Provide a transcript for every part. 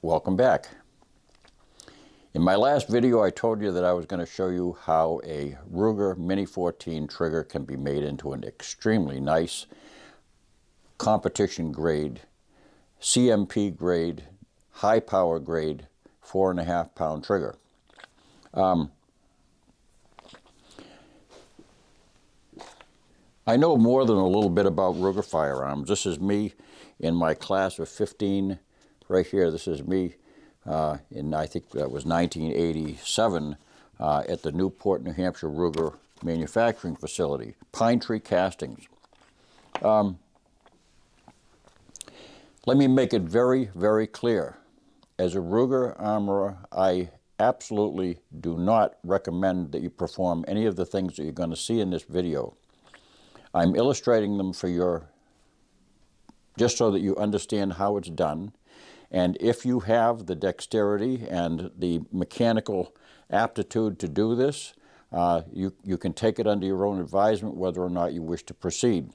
Welcome back. In my last video, I told you that I was going to show you how a Ruger Mini-14 trigger can be made into an extremely nice competition grade, CMP grade, high power grade, 4.5 pound trigger. I know more than a little bit about Ruger firearms. This is me in my class of 15 right here. This is me in, I think that was 1987, at the Newport, New Hampshire Ruger manufacturing facility, Pine Tree Castings. Let me make it very, very clear. As a Ruger armorer, I absolutely do not recommend that you perform any of the things that you're going to see in this video. I'm illustrating them for just so that you understand how it's done. And if you have the dexterity and the mechanical aptitude to do this, you can take it under your own advisement whether or not you wish to proceed.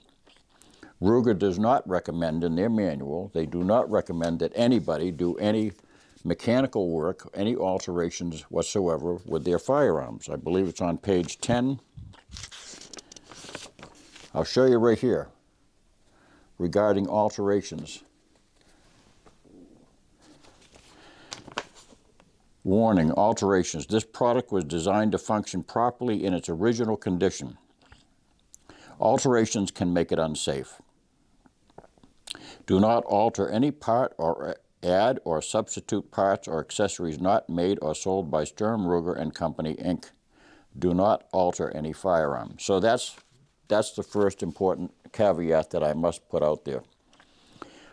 Ruger does not recommend in their manual, they do not recommend that anybody do any mechanical work, any alterations whatsoever with their firearms. I believe it's on page 10. I'll show you right here regarding alterations. Warning, alterations. This product was designed to function properly in its original condition. Alterations can make it unsafe. Do not alter any part or add or substitute parts or accessories not made or sold by Sturm, Ruger and Company, Inc. Do not alter any firearm. So that's the first important caveat that I must put out there.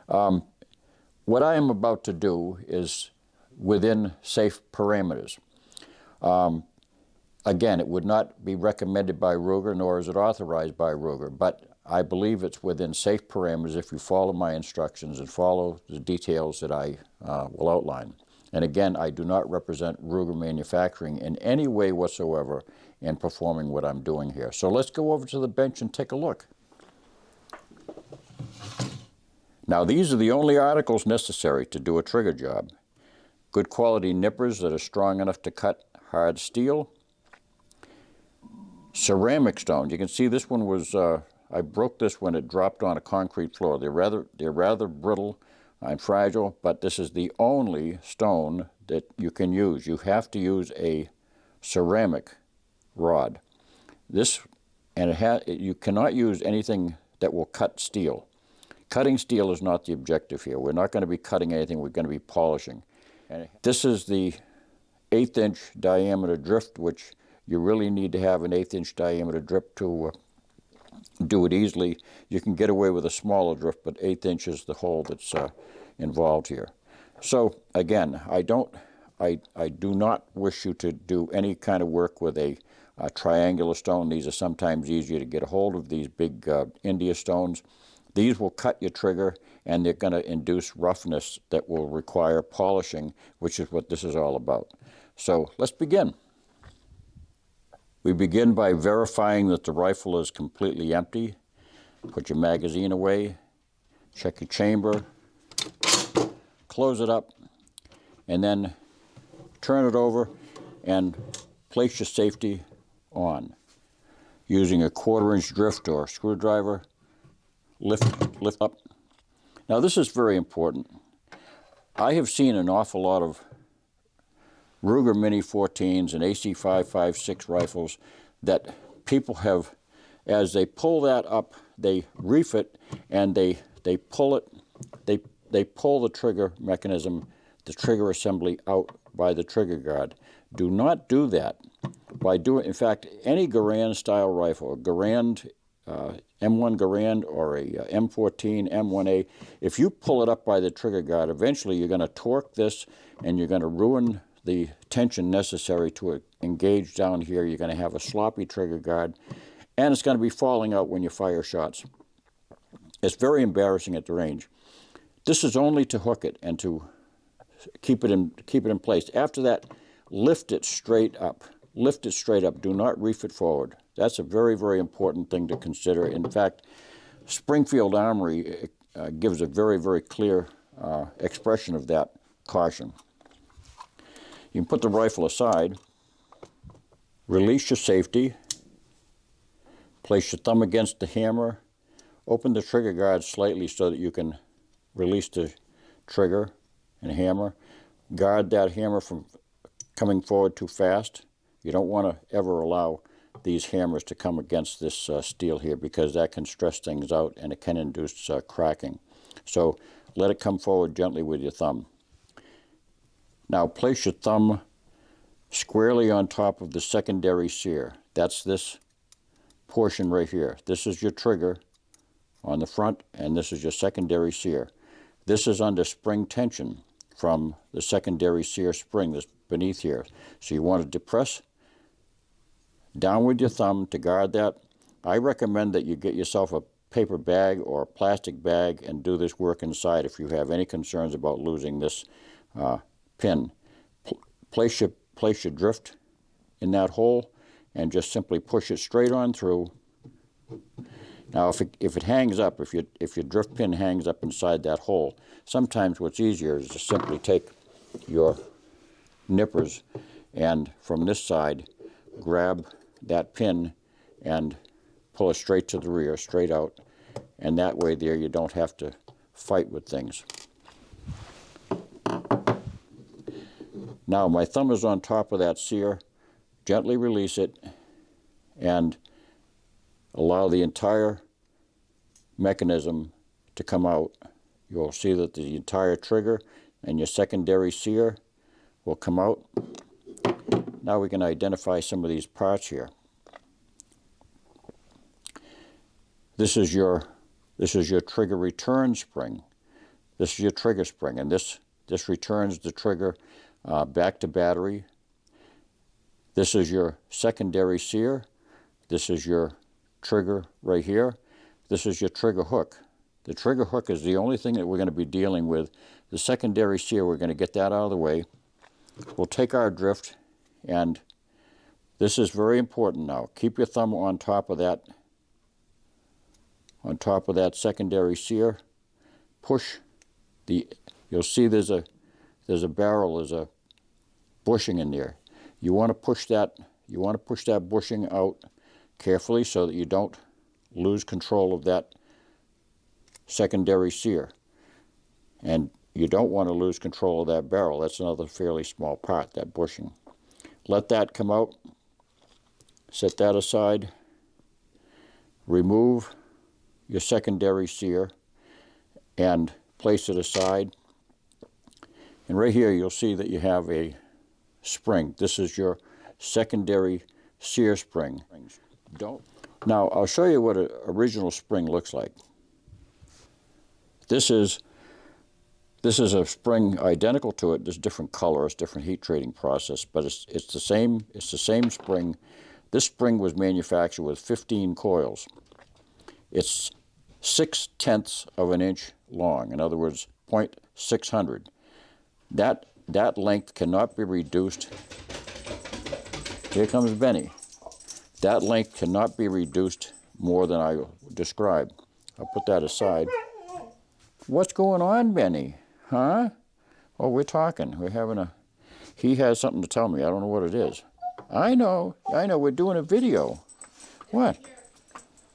What I am about to do is within safe parameters. Again, it would not be recommended by Ruger, nor is it authorized by Ruger, but I believe it's within safe parameters if you follow my instructions and follow the details that I will outline. And again, I do not represent Ruger Manufacturing in any way whatsoever in performing what I'm doing here. So let's go over to the bench and take a look. Now, these are the only articles necessary to do a trigger job. Good quality nippers that are strong enough to cut hard steel. Ceramic stones. You can see this one was, I broke this when it dropped on a concrete floor. They're rather brittle and fragile, but this is the only stone that you can use. You have to use a ceramic rod. You cannot use anything that will cut steel. Cutting steel is not the objective here. We're not going to be cutting anything, we're going to be polishing. And this is the 1/8 inch diameter drift, which you really need to have an 1/8 inch diameter drift to do it easily. You can get away with a smaller drift, but 1/8 inch is the hole that's involved here. So again, I do not wish you to do any kind of work with a triangular stone. These are sometimes easier to get a hold of, these big India stones. These will cut your trigger, and they're going to induce roughness that will require polishing, which is what this is all about. So let's begin. We begin by verifying that the rifle is completely empty. Put your magazine away, check your chamber, close it up, and then turn it over and place your safety on. Using a 1/4 inch drift or screwdriver, lift up. Now this is very important. I have seen an awful lot of Ruger Mini-14s and AC-556 rifles that people have, as they pull that up, they reef it and they pull it, they pull the trigger mechanism, the trigger assembly out by the trigger guard. Do not do that. In fact, any Garand style rifle, a Garand M1 Garand or a M14, M1A, if you pull it up by the trigger guard, eventually you're going to torque this and you're going to ruin the tension necessary to engage down here. You're going to have a sloppy trigger guard, and it's going to be falling out when you fire shots. It's very embarrassing at the range. This is only to hook it and to keep it in place. After that, lift it straight up. Lift it straight up. Do not reef it forward. That's a very, very important thing to consider. In fact, Springfield Armory gives a very, very clear expression of that caution. You can put the rifle aside, release your safety, place your thumb against the hammer, open the trigger guard slightly so that you can release the trigger and hammer. Guard that hammer from coming forward too fast. You don't want to ever allow these hammers to come against this steel here, because that can stress things out and it can induce cracking. So let it come forward gently with your thumb. Now place your thumb squarely on top of the secondary sear. That's this portion right here. This is your trigger on the front, and this is your secondary sear. This is under spring tension from the secondary sear spring that's beneath here. So you want to depress down with your thumb to guard that. I recommend that you get yourself a paper bag or a plastic bag and do this work inside if you have any concerns about losing this pin. Place your drift in that hole and just simply push it straight on through. Now if it hangs up, if your drift pin hangs up inside that hole, sometimes what's easier is to simply take your nippers and from this side grab that pin and pull it straight to the rear, straight out, and that way there you don't have to fight with things. Now my thumb is on top of that sear. Gently release it and allow the entire mechanism to come out. You'll see that the entire trigger and your secondary sear will come out. Now we can identify some of these parts here. This is your trigger return spring. This is your trigger spring, and this returns the trigger back to battery. This is your secondary sear. This is your trigger right here. This is your trigger hook. The trigger hook is the only thing that we're going to be dealing with. The secondary sear, we're going to get that out of the way. We'll take our drift, and this is very important now. Keep your thumb on top of that secondary sear. Push you'll see there's a barrel, there's a bushing in there. You want to push that bushing out carefully so that you don't lose control of that secondary sear. And you don't want to lose control of that barrel. That's another fairly small part, that bushing. Let that come out. Set that aside. Remove your secondary sear and place it aside. And right here you'll see that you have a spring. This is your secondary sear spring. Now I'll show you what an original spring looks like. This is a spring identical to it. There's different colors, different heat treating process, but it's the same spring. This spring was manufactured with 15 coils. It's 0.6 of an inch long. In other words, 0.600. That length cannot be reduced. Here comes Benny. That length cannot be reduced more than I described. I'll put that aside. What's going on, Benny? Huh? Oh, we're talking. He has something to tell me. I don't know what it is. I know. We're doing a video. What?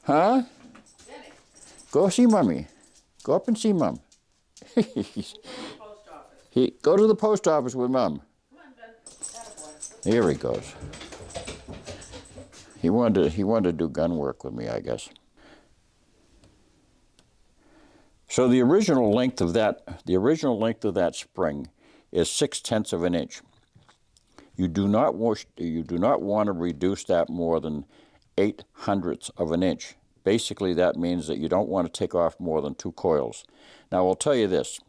Huh? Go see Mommy. Go up and see Mom. Go to the post office with Mom. Here he goes. He wanted to do gun work with me, I guess. So the original length of that spring is 0.6 of an inch. You do not want to reduce that more than 0.8 of an inch. Basically, that means that you don't want to take off more than 2 coils. Now, I'll tell you this,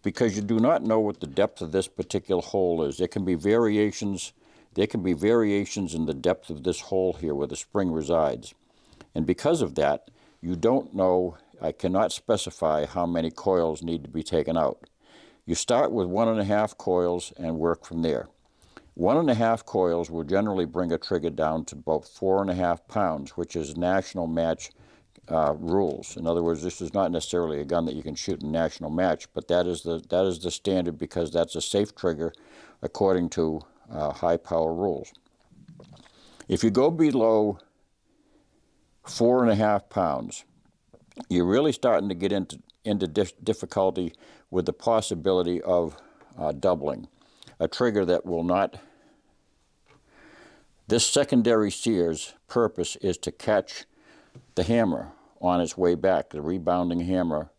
because you do not know what the depth of this particular hole is. There can be variations. There can be variations in the depth of this hole here where the spring resides, and because of that, you don't know. I cannot specify how many coils need to be taken out. You start with 1.5 coils and work from there. 1.5 coils will generally bring a trigger down to about 4.5 pounds, which is national match rules. In other words, this is not necessarily a gun that you can shoot in national match, but that is the standard because that's a safe trigger according to high power rules. If you go below 4.5 pounds, you're really starting to get into difficulty with the possibility of doubling. A trigger that will not. This secondary sear's purpose is to catch the hammer on its way back, the rebounding hammer,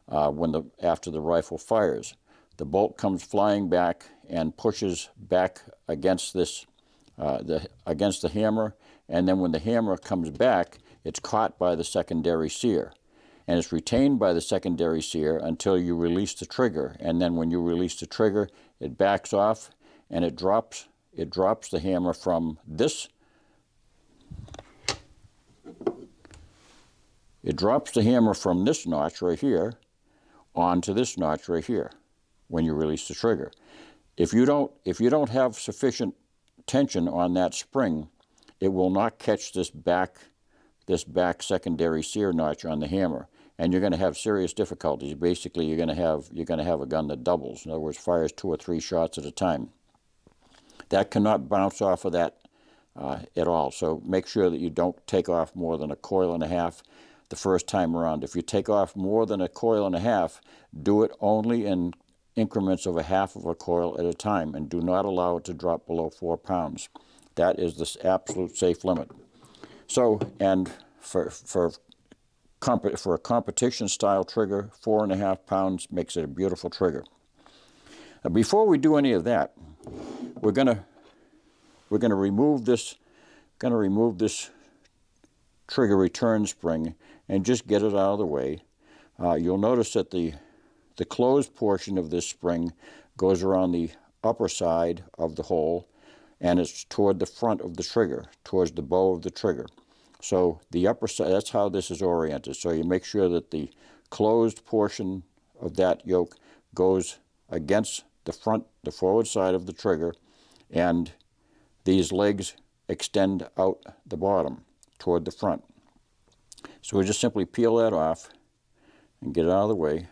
after the rifle fires. The bolt comes flying back and pushes back against this, against the hammer, and then when the hammer comes back, it's caught by the secondary sear. And it's retained by the secondary sear until you release the trigger. And then when you release the trigger, it backs off and it drops the hammer from this. It drops the hammer from this notch right here onto this notch right here when you release the trigger. If you don't have sufficient tension on that spring, it will not catch this back secondary sear notch on the hammer, and you're going to have serious difficulties. Basically, you're going to have a gun that doubles. In other words, fires 2 or 3 shots at a time. That cannot bounce off of that at all. So make sure that you don't take off more than 1.5 coils the first time around. If you take off more than 1.5 coils, do it only in increments of 1/2 coil at a time, and do not allow it to drop below 4 pounds. That is the absolute safe limit. So, and for a competition style trigger, 4.5 pounds makes it a beautiful trigger. Before we do any of that, we're gonna remove this trigger return spring and just get it out of the way. You'll notice that the closed portion of this spring goes around the upper side of the hole, and it's toward the front of the trigger, towards the bow of the trigger. So the upper side, that's how this is oriented. So you make sure that the closed portion of that yoke goes against the forward side of the trigger, and these legs extend out the bottom toward the front. So we just simply peel that off and get it out of the way.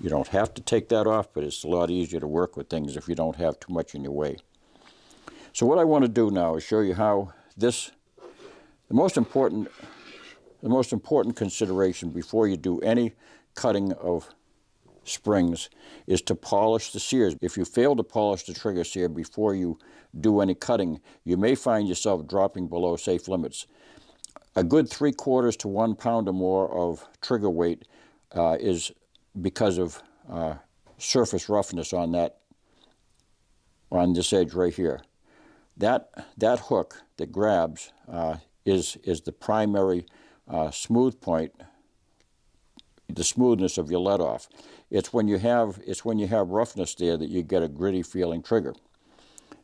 You don't have to take that off, but it's a lot easier to work with things if you don't have too much in your way. So what I want to do now is show you how the most important consideration before you do any cutting of springs is to polish the sears. If you fail to polish the trigger sear before you do any cutting, you may find yourself dropping below safe limits. A good 3/4 to 1 pound or more of trigger weight is because of surface roughness on this edge right here. That hook that grabs is the primary smooth point, the smoothness of your let off. It's when you have roughness there that you get a gritty feeling trigger.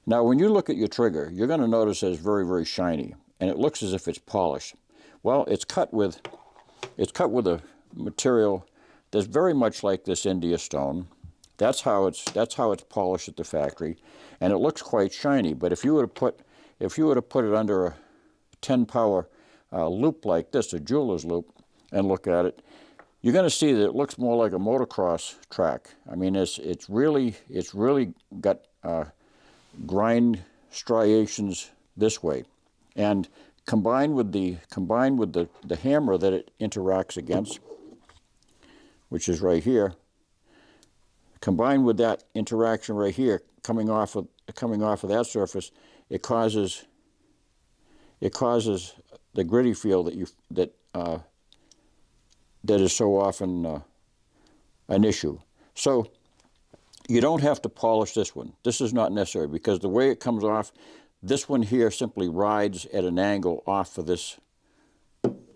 Now, when you look at your trigger, you're going to notice that it's very, very shiny, and it looks as if it's polished. Well, it's cut with a material that's very much like this India stone. That's how it's polished at the factory, and it looks quite shiny. But if you were to put it under a 10 power loop like this, a jeweler's loop, and look at it, you're going to see that it looks more like a motocross track. I mean, it's really got grind striations this way, and combined with the hammer that it interacts against, which is right here. Combined with that interaction right here, coming off of that surface, it causes the gritty feel that is so often an issue. So you don't have to polish this one. This is not necessary because the way it comes off, this one here simply rides at an angle off of this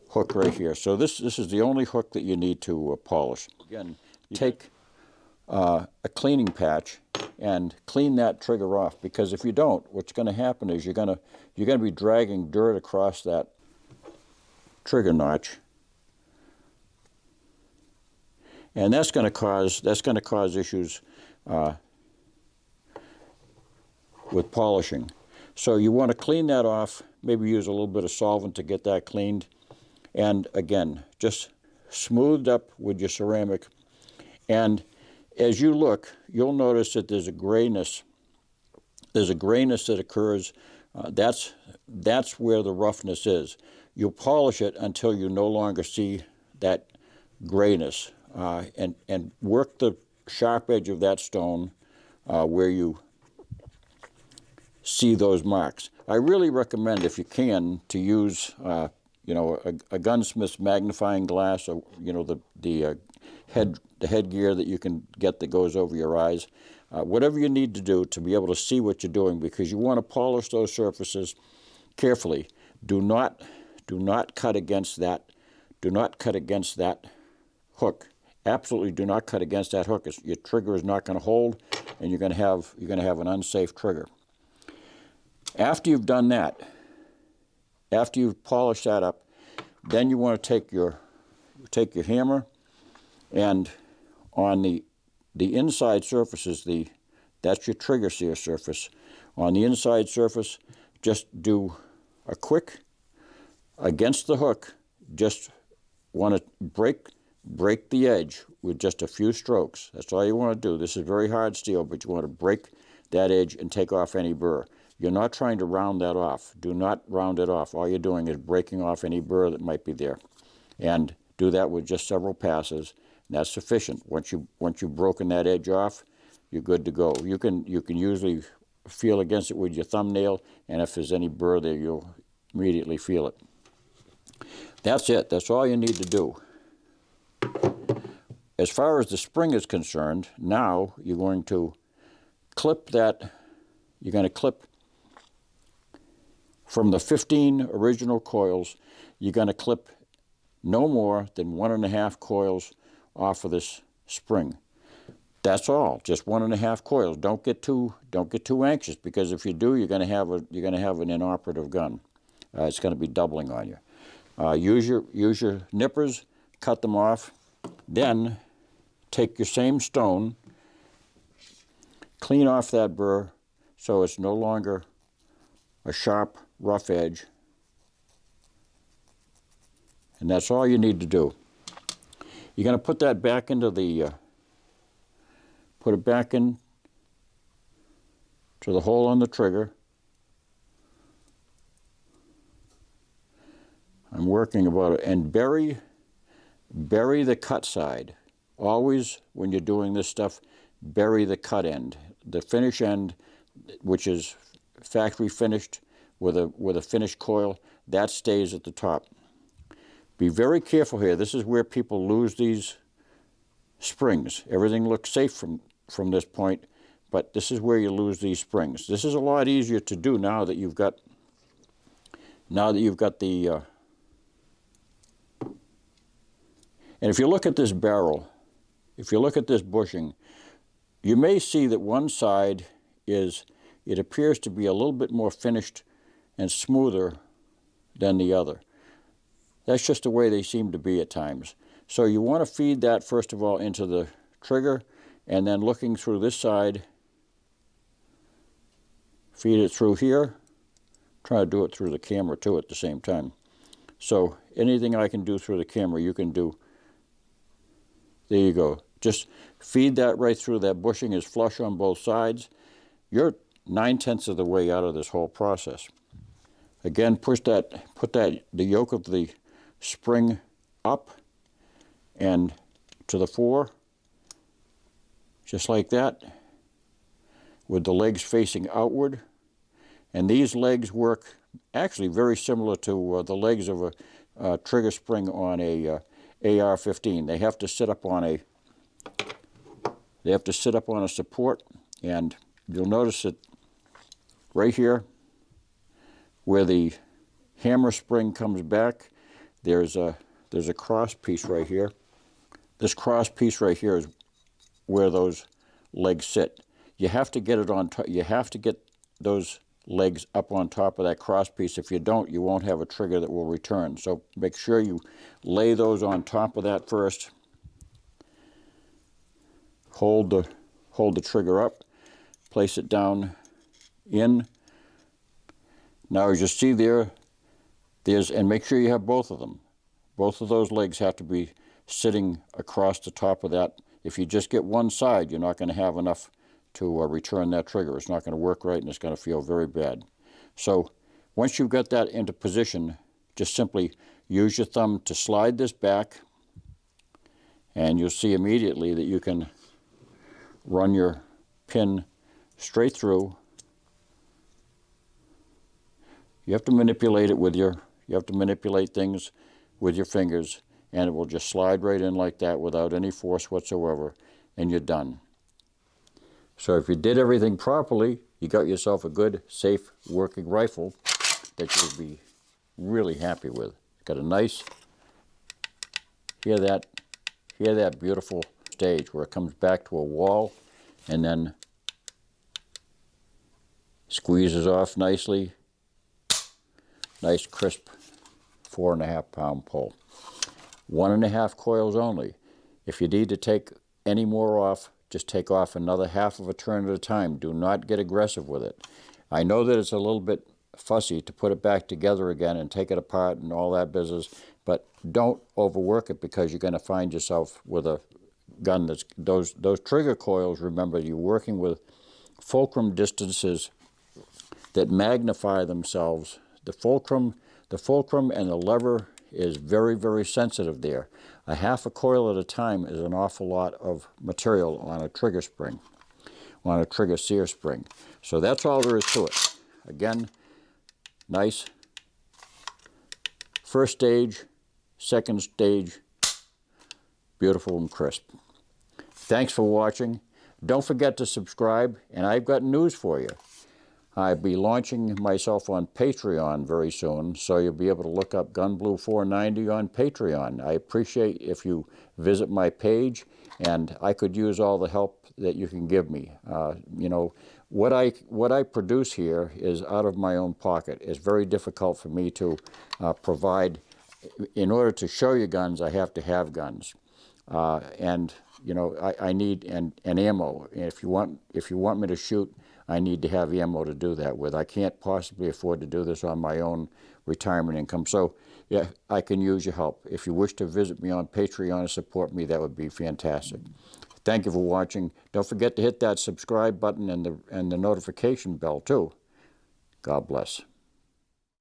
hook right here. So this is the only hook that you need to polish. Again, you take a cleaning patch and clean that trigger off, because if you don't, what's going to happen is you're going to be dragging dirt across that trigger notch, and that's going to cause issues with polishing. So you want to clean that off maybe use a little bit of solvent to get that cleaned. And again, just smoothed up with your ceramic. And as you look, you'll notice that there's a grayness. There's a grayness that occurs. That's where the roughness is. You'll polish it until you no longer see that grayness, and work the sharp edge of that stone where you see those marks. I really recommend, if you can, to use you know, a gunsmith's magnifying glass, or you know, the headgear that you can get that goes over your eyes. Whatever you need to do to be able to see what you're doing, because you want to polish those surfaces carefully. Do not cut against that. Do not cut against that hook. Absolutely do not cut against that hook. Your trigger is not going to hold, and you're going to have an unsafe trigger. After you've done that, after you've polished that up, then you want to take your hammer, and on the inside surfaces, that's your trigger sear surface. On the inside surface, just do a quick, against the hook, just want to break the edge with just a few strokes. That's all you want to do. This is very hard steel, but you want to break that edge and take off any burr. You're not trying to round that off. Do not round it off. All you're doing is breaking off any burr that might be there. And do that with just several passes, and that's sufficient. Once you've broken that edge off, you're good to go. You can usually feel against it with your thumbnail, and if there's any burr there, you'll immediately feel it. That's it. That's all you need to do. As far as the spring is concerned, now you're going to clip that. You're going to clip from the 15 original coils, you're going to clip no more than 1.5 coils off of this spring. That's all, just 1.5 coils. Don't get too anxious, because if you do, you're going to have an inoperative gun. It's going to be doubling on you. Use your nippers, cut them off. Then take your same stone, clean off that burr so it's no longer a sharp, rough edge. And that's all you need to do. You're going to put that back into put it back in to the hole on the trigger. I'm working about it. And bury the cut side. Always, when you're doing this stuff, bury the cut end. The finish end, which is factory finished with a finished coil, that stays at the top. Be very careful here. This is where people lose these springs. Everything looks safe from this point, but this is where you lose these springs. This is a lot easier to do now that you've got the and if you look at this barrel, if you look at this bushing, you may see that one side it appears to be a little bit more finished and smoother than the other. That's just the way they seem to be at times. So you want to feed that first of all into the trigger, and then looking through this side, feed it through here. Try to do it through the camera too at the same time. So anything I can do through the camera, you can do. There you go. Just feed that right through. That bushing is flush on both sides. You're 9/10 of the way out of this whole process. Again, put the yoke of the spring up and to the fore, just like that, with the legs facing outward. And these legs work actually very similar to the legs of a trigger spring on a AR-15. They have to sit up on a support, and you'll notice that right here, where the hammer spring comes back, there's a cross piece right here. This cross piece right here is where those legs sit. You have to get it on top. You have to get those legs up on top of that cross piece. If you don't, you won't have a trigger that will return. So make sure you lay those on top of that first. Hold the trigger up, place it down in. Now as you see there, and make sure you have both of them. Both of those legs have to be sitting across the top of that. If you just get one side, you're not going to have enough to return that trigger. It's not going to work right, and it's going to feel very bad. So once you've got that into position, just simply use your thumb to slide this back, and you'll see immediately that you can run your pin straight through. You have to manipulate it with you have to manipulate things with your fingers, and it will just slide right in like that without any force whatsoever, and you're done. So if you did everything properly, you got yourself a good, safe, working rifle that you'll be really happy with. It's got a nice, hear that beautiful stage where it comes back to a wall and then squeezes off nicely. Nice crisp 4.5 pound pull. 1.5 coils only. If you need to take any more off, just take off another half of a turn at a time. Do not get aggressive with it. I know that it's a little bit fussy to put it back together again and take it apart and all that business, but don't overwork it, because you're going to find yourself with a gun that's, those trigger coils, remember, you're working with fulcrum distances that magnify themselves. The fulcrum and the lever is very, very sensitive there. A half a coil at a time is an awful lot of material on a trigger spring, on a trigger sear spring. So that's all there is to it. Again, nice first stage, second stage, beautiful and crisp. Thanks for watching. Don't forget to subscribe, and I've got news for you. I'll be launching myself on Patreon very soon, so you'll be able to look up Gun Blue 490 on Patreon. I appreciate if you visit my page, and I could use all the help that you can give me. You know, what I produce here is out of my own pocket. It's very difficult for me to provide. In order to show you guns, I have to have guns, and you know, I need an ammo. If you want me to shoot, I need to have ammo to do that with. I can't possibly afford to do this on my own retirement income. So, yeah, I can use your help. If you wish to visit me on Patreon and support me, that would be fantastic. Thank you for watching. Don't forget to hit that subscribe button and the notification bell, too. God bless.